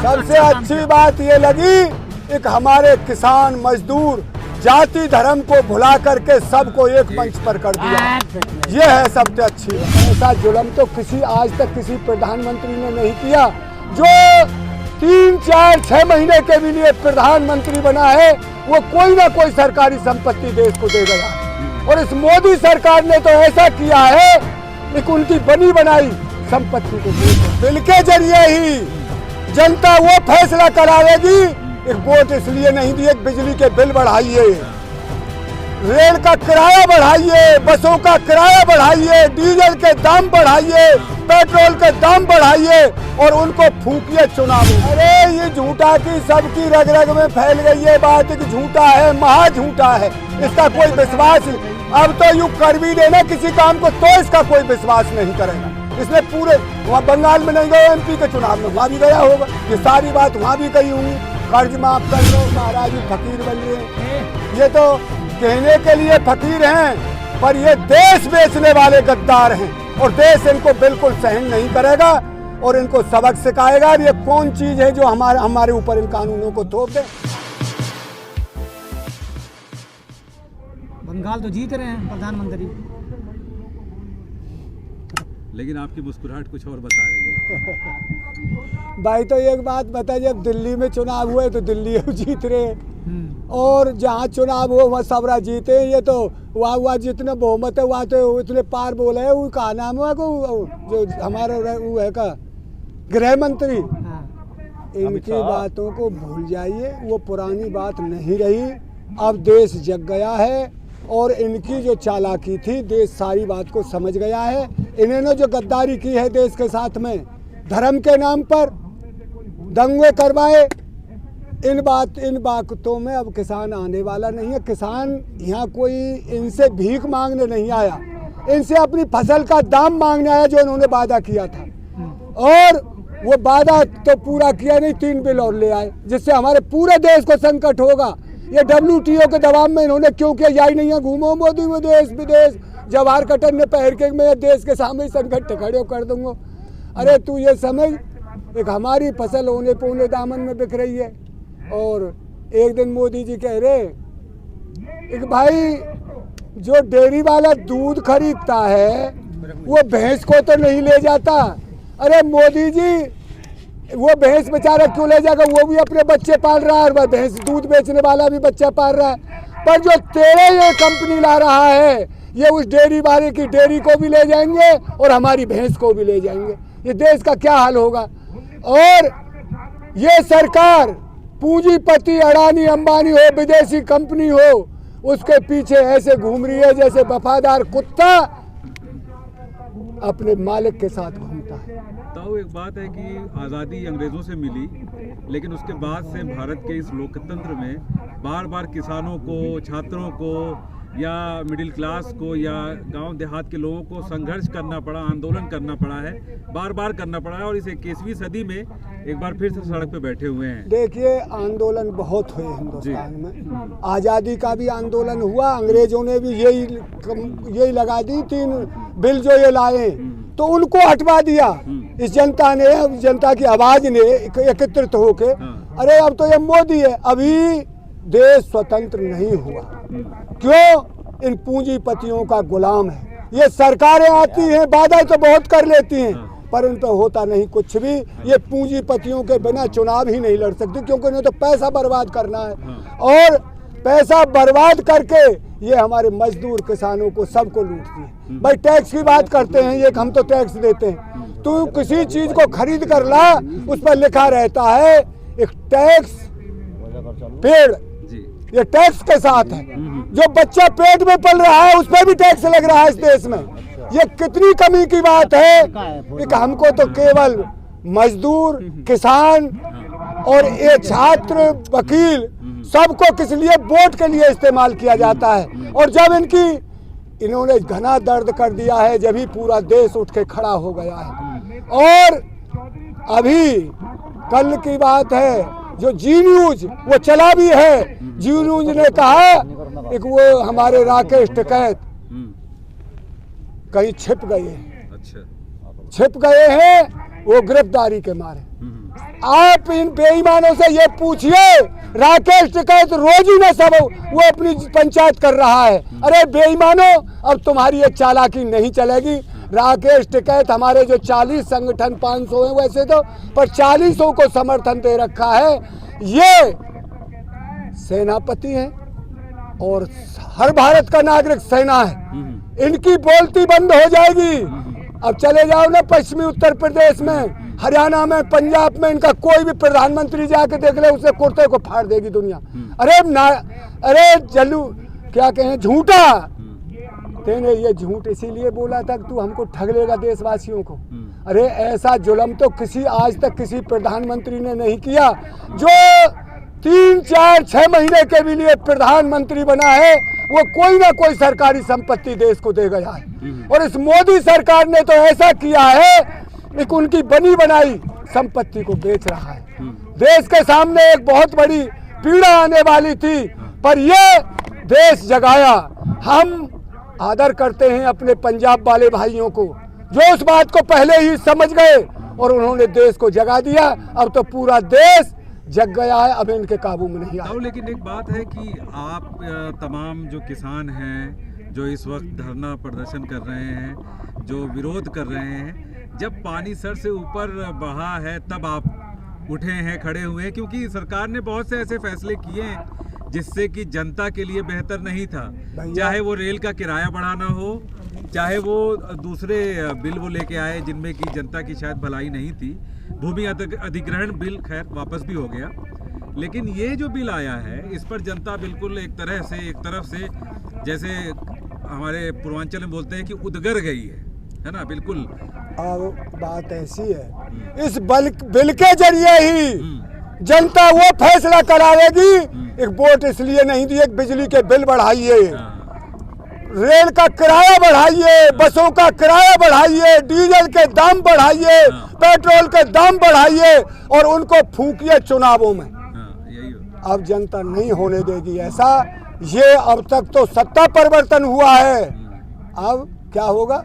सबसे अच्छी बात ये लगी एक हमारे किसान मजदूर जाति धर्म को भुला करके सबको एक मंच पर कर दिया। ये है सबसे अच्छी बात। ऐसा जुल्म तो आज तक किसी प्रधानमंत्री ने नहीं किया। जो 3, 4, 6 महीने के भी लिए प्रधानमंत्री बना है वो कोई ना कोई सरकारी संपत्ति देश को दे गया। और इस मोदी सरकार ने तो ऐसा किया है कि उनकी बनी बनाई संपत्ति को बिल के जरिए ही जनता वो फैसला कराएगी। एक वोट इसलिए नहीं दिए बिजली के बिल बढ़ाइए, रेल का किराया बढ़ाइए, बसों का किराया बढ़ाइए, डीजल के दाम बढ़ाइए, पेट्रोल के दाम बढ़ाइए और उनको फूकिए चुनाव। अरे ये झूठा की सबकी रग रग में फैल गई है बात कि झूठा है, महा झूठा है, इसका कोई विश्वास। अब तो यूं कर भी देना किसी काम को तो इसका कोई विश्वास नहीं करेगा। इसने पूरे वहाँ बंगाल में नहीं गया, MP के चुनाव में वहाँ भी गया होगा, ये सारी बात वहाँ भी कही होंगी। कर्ज माफ कर लो, महाराज फकीर बन गए। ये तो कहने के लिए फकीर हैं पर ये देश बेचने वाले गद्दार हैं और देश इनको बिल्कुल सहन नहीं करेगा और इनको सबक सिखाएगा। ये कौन चीज है जो हमारे ऊपर इन कानूनों को थोप दे। बंगाल तो जीत रहे हैं प्रधानमंत्री, लेकिन आपकी मुस्कुराहट कुछ और बता रही है। भाई तो एक बात बता, जब दिल्ली में चुनाव हुए तो दिल्ली जीत रहे और जहाँ चुनाव हो वहाँ सबरा जीते। ये तो वहाँ जितने बहुमत है वहाँ तो इतने पार बोले है। वो कहा नाम है को जो हमारा वो है का गृह मंत्री, इनकी बातों को भूल जाइए, वो पुरानी बात नहीं रही। अब देश जग गया है और इनकी जो चालाकी थी देश सारी बात को समझ गया है। इन्होंने जो गद्दारी की है देश के साथ में, धर्म के नाम पर दंगे करवाए, इन बातों में अब किसान आने वाला नहीं है। किसान यहाँ कोई इनसे भीख मांगने नहीं आया, इनसे अपनी फसल का दाम मांगने आया जो इन्होंने वादा किया था। और वो वादा तो पूरा किया नहीं, 3 बिल और ले आए जिससे हमारे पूरे देश को संकट होगा। ये WTO के दबाव में इन्होंने क्यों किया, यही नहीं है। घूमो मोदी में देश विदेश, जवाहर कटर ने पहर के मैं देश के सामने संकट खड़े कर दूंगा। अरे तू ये समझ, एक हमारी फसल होने पौने दामन में बिक रही है। और एक दिन मोदी जी कह रहे एक भाई जो डेयरी वाला दूध खरीदता है वो भैंस को तो नहीं ले जाता। अरे मोदी जी वो भैंस बेचारा क्यों ले जाएगा, वो भी अपने बच्चे पाल रहा है और भैंस दूध बेचने वाला भी बच्चा पाल रहा है। पर जो तेरे ये कंपनी ला रहा है ये उस डेयरी वाले की डेयरी को भी ले जाएंगे और हमारी भैंस को भी ले जाएंगे। ये देश का क्या हाल होगा। और ये सरकार पूंजीपति अडानी अंबानी हो, विदेशी कंपनी हो, उसके पीछे ऐसे घूम रही है जैसे वफादार कुत्ता अपने मालिक के साथ घूमता है। तो एक बात है कि आज़ादी अंग्रेज़ों से मिली, लेकिन उसके बाद से भारत के इस लोकतंत्र में बार बार किसानों को, छात्रों को या मिडिल क्लास को या गांव देहात के लोगों को संघर्ष करना पड़ा, आंदोलन करना पड़ा है, बार बार करना पड़ा है। और इस 21वीं सदी में एक बार फिर से सड़क पे बैठे हुए हैं। देखिए आंदोलन बहुत हुए हिंदुस्तान में, आज़ादी का भी आंदोलन हुआ, अंग्रेजों ने भी यही लगा दी। 3 बिल जो ये लाए तो उनको हटवा दिया इस जनता ने, जनता की आवाज ने एकत्रित होके। अरे अब तो ये मोदी है, अभी देश स्वतंत्र नहीं हुआ। क्यों? इन पूंजीपतियों का गुलाम है। ये सरकारें आती हैं, वादा तो बहुत कर लेती हैं पर उन पर होता नहीं कुछ भी। ये पूंजीपतियों के बिना चुनाव ही नहीं लड़ सकती क्योंकि उन्हें तो पैसा बर्बाद करना है और पैसा बर्बाद करके ये हमारे मजदूर किसानों को सबको लूटती है। भाई टैक्स की बात करते हैं, ये हम तो टैक्स देते हैं। तू किसी चीज को खरीद कर ला, उस पर लिखा रहता है एक टैक्स पेड़, ये टैक्स के साथ है। जो बच्चा पेट में पल रहा है उस पर भी टैक्स लग रहा है इस देश में। ये कितनी कमी की बात है कि हमको तो केवल मजदूर, किसान और ये छात्र, वकील सबको किस लिए वोट के लिए इस्तेमाल किया जाता है। और जब इन्होंने घना दर्द कर दिया है, जब ही पूरा देश उठ के खड़ा हो गया है। और अभी कल की बात है, जो जी न्यूज वो चला भी है, जी न्यूज ने कहा एक वो हमारे राकेश टिकैत कहीं छिप गए हैं। अच्छा, छिप गए हैं वो गिरफ्तारी के मारे। आप इन बेईमानों से ये पूछिए, राकेश टिकैत रोज ही न सब वो अपनी पंचायत कर रहा है। अरे बेईमानों, अब तुम्हारी ये चालाकी नहीं चलेगी। राकेश टिकैत हमारे जो 40 संगठन 500 हैं वैसे तो, पर 40 को समर्थन दे रखा है। ये सेनापति हैं और हर भारत का नागरिक सेना है। इनकी बोलती बंद हो जाएगी। अब चले जाओ ना पश्चिमी उत्तर प्रदेश में, हरियाणा में, पंजाब में, इनका कोई भी प्रधानमंत्री जाके देख ले, उससे कुर्ते को फाड़ देगी दुनिया। अरे जल्लू क्या कहें, झूठा। तेने ये झूठ इसीलिए बोला था कि तू हमको ठग लेगा देशवासियों को। अरे ऐसा जुल्म तो आज तक किसी प्रधानमंत्री ने नहीं किया। जो 3, 4, 6 महीने के भी लिए प्रधानमंत्री बना है, वो कोई ना कोई सरकारी संपत्ति देश को दे गया है। और इस मोदी सरकार ने तो ऐसा किया है कि उनकी बनी बनाई संपत्ति को बेच रहा है। देश के सामने एक बहुत बड़ी पीड़ा आने वाली थी, पर ये देश जगाया। हम आदर करते हैं अपने पंजाब वाले भाइयों को, जो उस बात को पहले ही समझ गए और उन्होंने देश को जगा दिया। अब तो पूरा देश जग गया है, अब इनके काबू में नहीं आया। लेकिन एक बात है कि आप तमाम जो किसान हैं, जो इस वक्त धरना प्रदर्शन कर रहे हैं, जो विरोध कर रहे हैं, जब पानी सर से ऊपर बहा है तब आप उठे हैं, खड़े हुए हैं, क्योंकि सरकार ने बहुत से ऐसे फैसले किए हैं जिससे कि जनता के लिए बेहतर नहीं था। चाहे वो रेल का किराया बढ़ाना हो, चाहे वो दूसरे बिल वो लेके आए जिनमें कि जनता की शायद भलाई नहीं थी। भूमि अधिग्रहण बिल खैर वापस भी हो गया, लेकिन ये जो बिल आया है इस पर जनता बिल्कुल एक तरफ से जैसे हमारे पूर्वांचल में बोलते हैं कि उदगर गई है ना। बिल्कुल अब बात ऐसी है, इस बिल के जरिए ही जनता वो फैसला कराएगी। एक वोट इसलिए नहीं दी, एक बिजली के बिल बढ़ाइए, रेल का किराया बढ़ाइए, बसों का किराया बढ़ाइए, डीजल के दाम बढ़ाइए, पेट्रोल के दाम बढ़ाइए और उनको फूकिए चुनावों में। अब जनता नहीं होने देगी ऐसा। ये अब तक तो सत्ता परिवर्तन हुआ है, अब क्या होगा?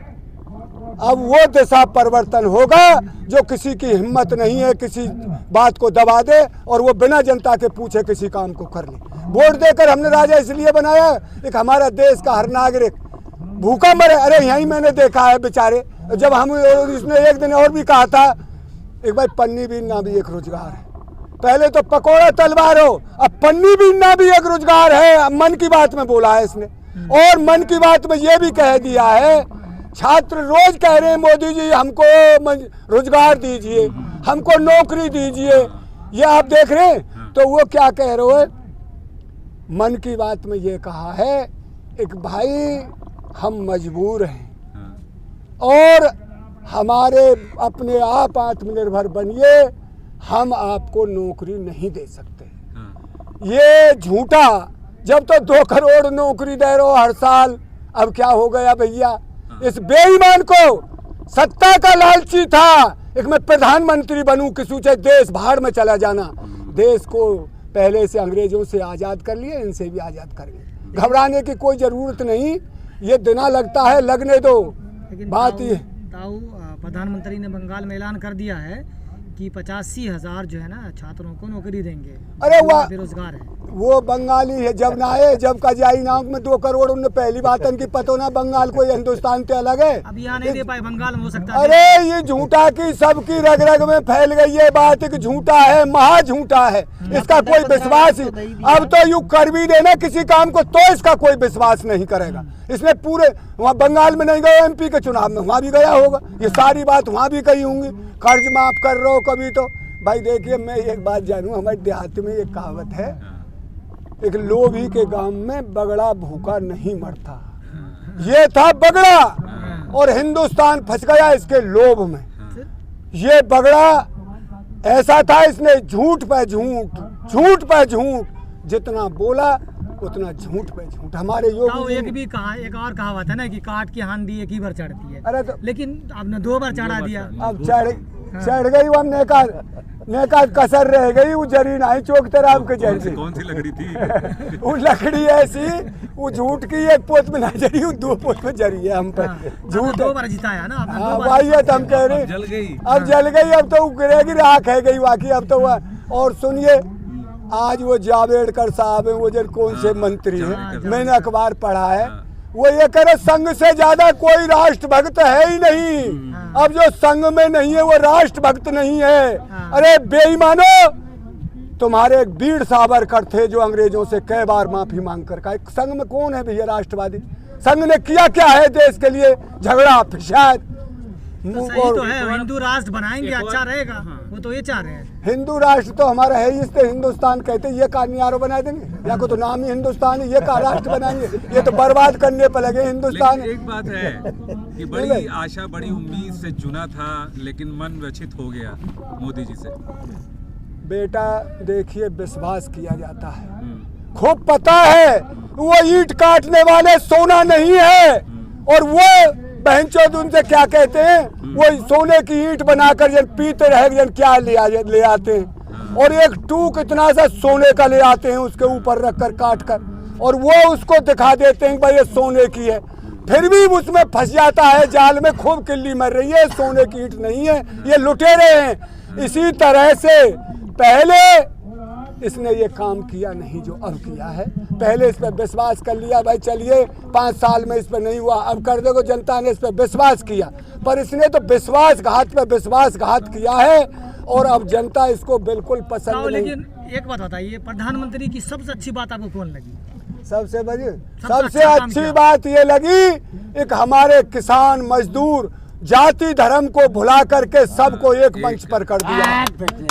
अब वो दिशा परिवर्तन होगा जो किसी की हिम्मत नहीं है किसी बात को दबा दे और वो बिना जनता के पूछे किसी काम को कर ले। वोट देकर हमने राजा इसलिए बनाया, एक हमारा देश का हर नागरिक भूखा मरे। अरे यहीं मैंने देखा है बेचारे, जब हम इसने एक दिन और भी कहा था, एक भाई पन्नी बीनना भी एक रोजगार है। पहले तो पकौड़ा तलवार हो, अब पन्नी बीनना भी एक रोजगार है। मन की बात में बोला है इसने, और मन की बात में ये भी कह दिया है, छात्र रोज कह रहे हैं मोदी जी हमको रोजगार दीजिए, हमको नौकरी दीजिए। ये आप देख रहे हैं, तो वो क्या कह रहे हो, मन की बात में ये कहा है एक भाई हम मजबूर हैं और हमारे अपने आप आत्मनिर्भर बनिए, हम आपको नौकरी नहीं दे सकते। ये झूठा, जब तो 2 करोड़ नौकरी दे रहे हो हर साल, अब क्या हो गया भैया? इस बेईमान को सत्ता का लालची था, एक मैं प्रधानमंत्री बनूं, किसी से देश बाहर में चला जाना। देश को पहले से अंग्रेजों से आज़ाद कर लिए, इनसे भी आज़ाद कर लिए। घबराने की कोई ज़रूरत नहीं, ये दिना लगता है, लगने दो। बात ये प्रधानमंत्री ने बंगाल में ऐलान कर दिया है कि 85,000 जो है ना छात्रों को नौकरी देंगे। अरे वाह, बेरोजगार है वो बंगाली है। जब ना आए, जब का जाई नाम में 2 करोड़ उनने पहली बात इनकी पतो ना, बंगाल को हिंदुस्तान से अलग है। अब यहाँ नहीं दे पाए, बंगाल में हो सकता है। अरे ये झूठा की सबकी रग रग में फैल गई ये बात, एक झूठा है, महा झूठा है, इसका कोई विश्वास ही। अब तो यू कर भी देना किसी काम को तो इसका कोई विश्वास नहीं करेगा। इसने पूरे वहाँ बंगाल में नहीं गया, MP के चुनाव में वहाँ भी गया होगा, ये सारी बात वहाँ भी कही होंगी, कर्ज माफ कर रहे हो कभी तो। भाई देखिए, मैं एक बात जानूँ, हमारे देहात में एक कहावत है, एक लोभी के गांव में बगड़ा भूखा नहीं मरता। ये था बगड़ा और हिंदुस्तान फंस गया इसके लोभ में। ये बगड़ा ऐसा था, इसने झूठ पे झूठ, जितना बोला उतना झूठ पे झूठ। हमारे योगी एक और कहावत है ना कि काट की हांडी एक ही बार चढ़ती है। अरे तो लेकिन आपने 2 बार चढ़ा दिया। अब चढ़ गई, हमने कहा ने का कसर रह गई, वो जरी नहीं चौकते राम के जरी। कौन सी लकड़ी थी? वो लकड़ी ऐसी, वो झूठ की एक पोत में ना जरी, वो 2 पोत में जरी है हम पे। झूठ 2 बार जिताया ना आपने, 2 हाँ बार वही है तो हम कह रहे जल गई। अब जल गई, अब तो गिरेगी, राख है गई बाकी अब तो वह। और सुनिए, आज वो जावेडकर साहब है, वो जो कौन से मंत्री हैं, मैंने अखबार पढ़ा है, वो ये कह रहे संघ से ज्यादा कोई राष्ट्रभक्त है ही नहीं। अब जो संघ में नहीं है वो राष्ट्रभक्त नहीं है। अरे बेईमानो, तुम्हारे एक वीर सावरकर थे जो अंग्रेजों से कई बार माफी मांग कर कहा, संघ में कौन है भैया राष्ट्रवादी? संघ ने किया क्या है देश के लिए? झगड़ा फिसाद। तो सही तो है, हिंदू राष्ट्र बनाएंगे अच्छा रहेगा, वो तो ये चाह रहे हैं। हिंदू राष्ट्र तो हमारा है ही, इससे हिंदुस्तान कहते हैं। ये कहानियारो बना देंगे या को तो नाम ही हिंदुस्तान है, ये का राष्ट्र बनाएंगे? ये तो बर्बाद करने पर लगे हिंदुस्तान। लेकिन एक बात है कि बड़ी आशा बड़ी उम्मीद से चुना था, लेकिन मन व्यथित हो गया मोदी जी से। बेटा देखिए, विश्वास किया जाता है, खूब पता है वो ईंट काटने वाले सोना नहीं है, और वो बहनचोद उनसे क्या कहते हैं, वो सोने की ईंट बनाकर जन पीते रहे जन क्या ले आते हैं, और एक टूक इतना सा सोने का ले आते हैं, उसके ऊपर रखकर काट कर, और वो उसको दिखा देते हैं भाई ये सोने की है, फिर भी उसमें फंस जाता है जाल में, खूब किल्ली मर रही है, सोने की ईंट नहीं है, ये लुटेरे हैं। इसी तरह से पहले इसने ये काम किया नहीं जो अब किया है, पहले इस पर विश्वास कर लिया, भाई चलिए 5 साल में इस पर नहीं हुआ, अब कर देगा, जनता ने इस पर विश्वास किया, पर इसने तो विश्वासघात पे विश्वासघात किया है, और अब जनता इसको बिल्कुल पसंद नहीं। लेकिन एक बात बताइए, प्रधानमंत्री की सबसे अच्छी बात आपको कौन लगी? सबसे अच्छी बात ये लगी, एक हमारे किसान मजदूर जाति धर्म को भुला करके सबको एक मंच पर कर दिया,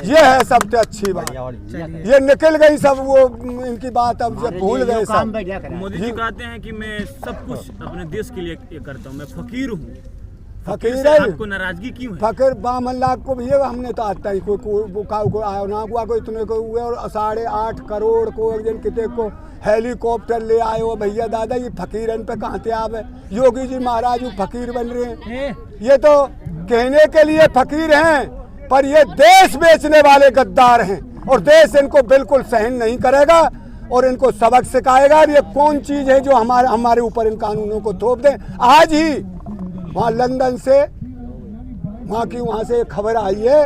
ये है सबसे अच्छी बात। ये निकल गई सब वो इनकी बात, अब जब भूल गए सब। मोदी जी कहते हैं कि मैं सब कुछ अपने देश के लिए ये करता हूँ, मैं फकीर हूँ। फकीर है, आपको नाराजगी क्यों है? फकीर 52 लाख को भी है, हमने तो आता ही कोई आया ना हुआ, कोई इतने को हुए, और 8.5 करोड़ को एक दिन कितने को हेलीकॉप्टर ले आए हो भैया दादा, ये फकीरन पे कहाँ थे आप? योगी जी महाराज फकीर बन रहे हैं, ये तो कहने के लिए फकीर हैं, पर ये देश बेचने वाले गद्दार हैं, और देश इनको बिल्कुल सहन नहीं करेगा, और इनको सबक सिखाएगा। ये कौन चीज है जो हमारे ऊपर इन कानूनों को थोप दें? आज ही वहाँ लंदन से वहाँ से खबर आई है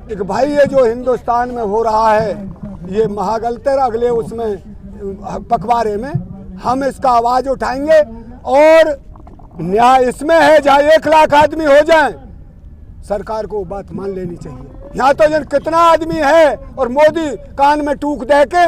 कि भाई ये जो हिंदुस्तान में हो रहा है ये महागलतर, अगले उसमें पखवाड़े में हम इसका आवाज उठाएंगे, और न्याय इसमें है जहाँ 1 लाख आदमी हो जाएं, सरकार को बात मान लेनी चाहिए। यहाँ तो जन कितना आदमी है, और मोदी कान में टूक दे के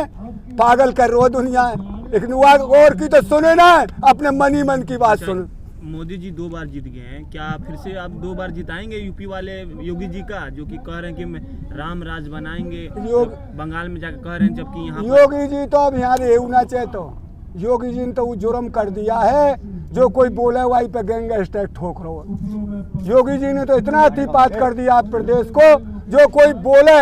पागल कर रो दुनिया, लेकिन और की तो सुने ना, अपने मन की बात सुने। मोदी जी 2 बार जीत गए हैं, क्या फिर से आप 2 बार जिताएंगे यूपी वाले योगी जी का, जो कि कह रहे हैं कि राम राज बनाएंगे, बंगाल में जाकर कह रहे हैं, जबकि यहाँ योगी जी तो अब यहाँ रहना चाहिए, तो योगी जी ने तो वो जुर्म कर दिया है, जो कोई बोले वही पे गैंगस्टर ठोक रहो। योगी जी ने तो इतना अतिपात कर दिया प्रदेश को, जो कोई बोले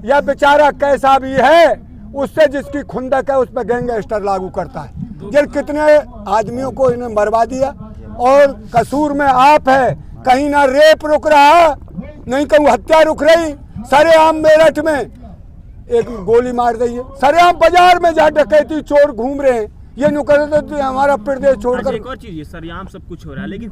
या बेचारा कैसा भी है, उससे जिसकी खुंदक है उस पर गैंगस्टर लागू करता है। जिन कितने आदमियों को इन्हें मरवा दिया, और कसूर में आप है, कहीं ना रेप रुक रहा, नहीं कहूँ हत्या रुक रही, सरेआम मेरठ में एक गोली मार दी है, सरेआम बाजार में जहाँ डकैती चोर घूम रहे हैं, ये नुकर तो हमारा प्रदेश छोड़कर। एक और चीज है, सरेआम सब कुछ हो रहा है, लेकिन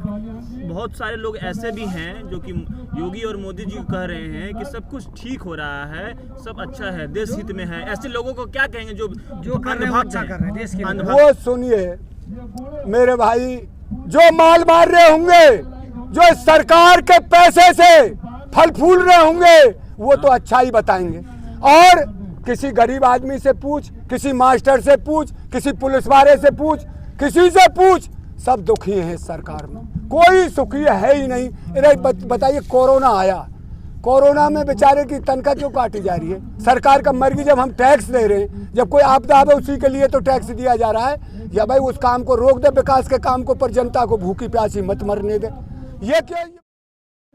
बहुत सारे लोग ऐसे भी हैं जो कि योगी और मोदी जी कह रहे हैं कि सब कुछ ठीक हो रहा है, सब अच्छा है, देश हित में है। ऐसे लोगों को क्या कहेंगे जो अच्छा कर रहे हैं देश के लिए? वो सुनिए मेरे भाई, जो माल मार रहे होंगे, जो सरकार के पैसे से फल फूल रहे होंगे, वो तो अच्छा ही बताएंगे, और किसी गरीब आदमी से पूछ, किसी मास्टर से पूछ, किसी पुलिस वाले से पूछ, किसी से पूछ, सब दुखी हैं इस सरकार में, कोई सुखी है ही नहीं। बताइए कोरोना आया, कोरोना में बेचारे की तनख्वाह क्यों काटी जा रही है? सरकार का मर्जी, जब हम टैक्स दे रहे हैं, जब कोई आपदा है उसी के लिए तो टैक्स दिया जा रहा है, या भाई उस काम को रोक दे, विकास के काम को, पर जनता को भूखी प्यासी मत मरने दे। ये क्या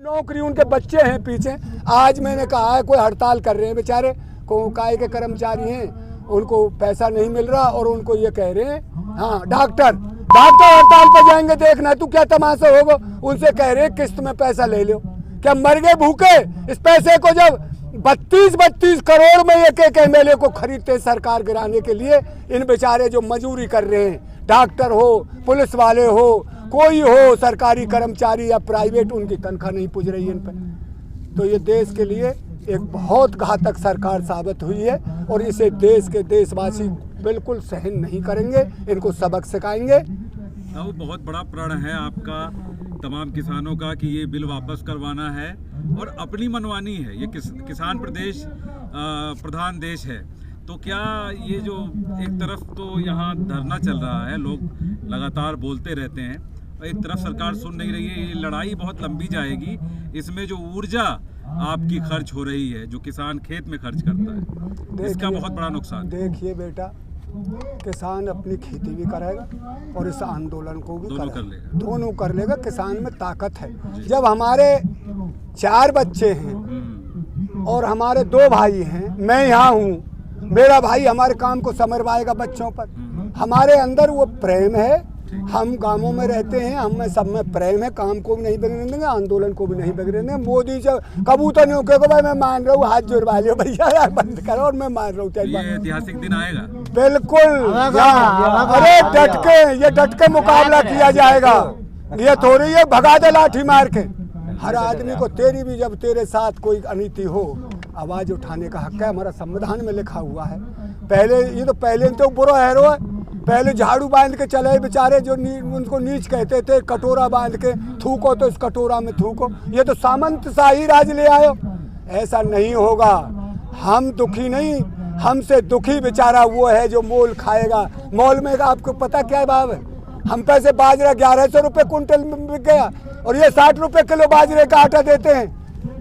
नौकरी, उनके बच्चे हैं पीछे। आज मैंने कहा है कोई हड़ताल कर रहे हैं बेचारे, काय के कर्मचारी हैं, उनको पैसा नहीं मिल रहा, और उनको ये कह रहे हैं, हाँ डॉक्टर हड़ताल पर जाएंगे, देखना तू क्या तमाशा होगा, उनसे कह रहे हैं किस्त में पैसा ले लो, क्या मर गए भूखे? इस पैसे को जब 32 करोड़ में एक MLA को खरीदते सरकार गिराने के लिए। इन बेचारे जो मजदूरी कर रहे हैं, डॉक्टर हो, पुलिस वाले हो, कोई हो, सरकारी कर्मचारी या प्राइवेट, उनकी तनख्वाह नहीं पुज रही इन पर। तो ये देश के लिए एक बहुत घातक सरकार साबित हुई है और इसे देश के देशवासी बिल्कुल सहन नहीं करेंगे, इनको सबक सिखाएंगे। तो बहुत बड़ा प्रण है आपका तमाम किसानों का कि ये बिल वापस करवाना है और अपनी मनमानी है। ये किसान प्रधान देश है, तो क्या ये जो एक तरफ तो यहाँ धरना चल रहा है, लोग लगातार बोलते रहते हैं, और एक तरफ सरकार सुन नहीं रही है, ये लड़ाई बहुत लंबी जाएगी। इसमें जो ऊर्जा आपकी खर्च हो रही है, जो किसान खेत में खर्च करता है, इसका बहुत बड़ा नुकसान। देखिए बेटा, किसान अपनी खेती भी करेगा और इस आंदोलन को भी करेगा, दोनों कर लेगा। किसान में ताकत है। जब हमारे 4 बच्चे हैं और हमारे 2 भाई हैं, मैं यहाँ हूँ, मेरा भाई हमारे काम को समरवाएगा बच्चों पर। हमारे अंदर वो प्रेम है, हम गांवों में रहते हैं, हम में सब में प्रेम है, काम को भी नहीं बिगड़ने देंगे, आंदोलन को भी नहीं बिगड़ने देंगे। मोदी से कबूतर नहीं उठेगा, भाई मैं मान रहा हूँ, हाथ जुड़वा लियो भैया, यार बंद करो, और मैं मान रहा हूँ। ये ऐतिहासिक दिन आएगा बिल्कुल। अरे डट के मुकाबला किया जाएगा। ये थोड़ी है भगा दे लाठी मार के। हर आदमी को, तेरी भी जब तेरे साथ कोई अनीति हो, आवाज उठाने का हक है, हमारा संविधान में लिखा हुआ है। पहले ये तो पहले तो बुरा हैरो है, पहले झाड़ू बांध के चले बेचारे, जो उनको नीच कहते थे, कटोरा बांध के थूको तो इस कटोरा में थूको। ये तो सामंतशाही राज ले आयो। ऐसा नहीं होगा। हम दुखी नहीं, हमसे दुखी बेचारा वो है जो मोल खाएगा। मोल में आपको पता क्या भाव है? हम पैसे बाजरा 1100 रुपये कुंटल में बिक गया और ये 60 रुपये किलो बाजरे का आटा देते हैं।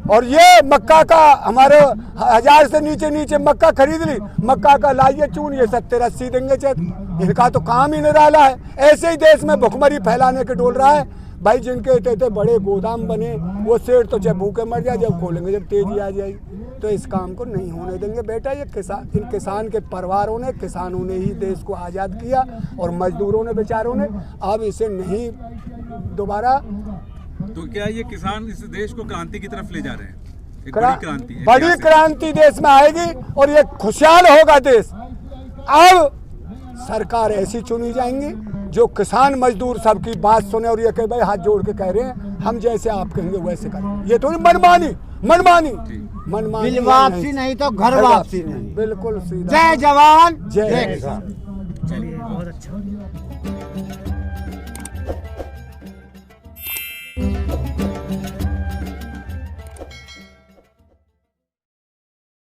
और ये मक्का का हमारे 1000 से नीचे मक्का खरीद ली, मक्का का लाइए चून, ये 70-80 देंगे। इनका तो काम ही निराला है। ऐसे ही देश में भुखमरी फैलाने के डोल रहा है। भाई जिनके इतने बड़े गोदाम बने, वो सेठ तो चाहे भूखे मर जाए, जब खोलेंगे जब तेजी आ जाएगी। तो इस काम को नहीं होने देंगे बेटा। ये इन किसान के परिवारों ने, किसानों ने ही देश को आज़ाद किया और मजदूरों ने, बेचारों ने। अब इसे नहीं दोबारा। तो क्या ये किसान इस देश को क्रांति की तरफ ले जा रहे हैं? एक बड़ी क्रांति, बड़ी क्रांति देश में आएगी और ये खुशहाल होगा देश। अब सरकार ऐसी चुनी जाएंगी जो किसान मजदूर सबकी बात सुने और ये कहे भाई हाथ जोड़ के कह रहे हैं हम जैसे आप कहेंगे वैसे करें। ये थोड़ी मनमानी बिल वापसी नहीं तो घर वापसी नहीं। बिल्कुल सीधा। जय जवान जय किसान। चलिए, बहुत अच्छा।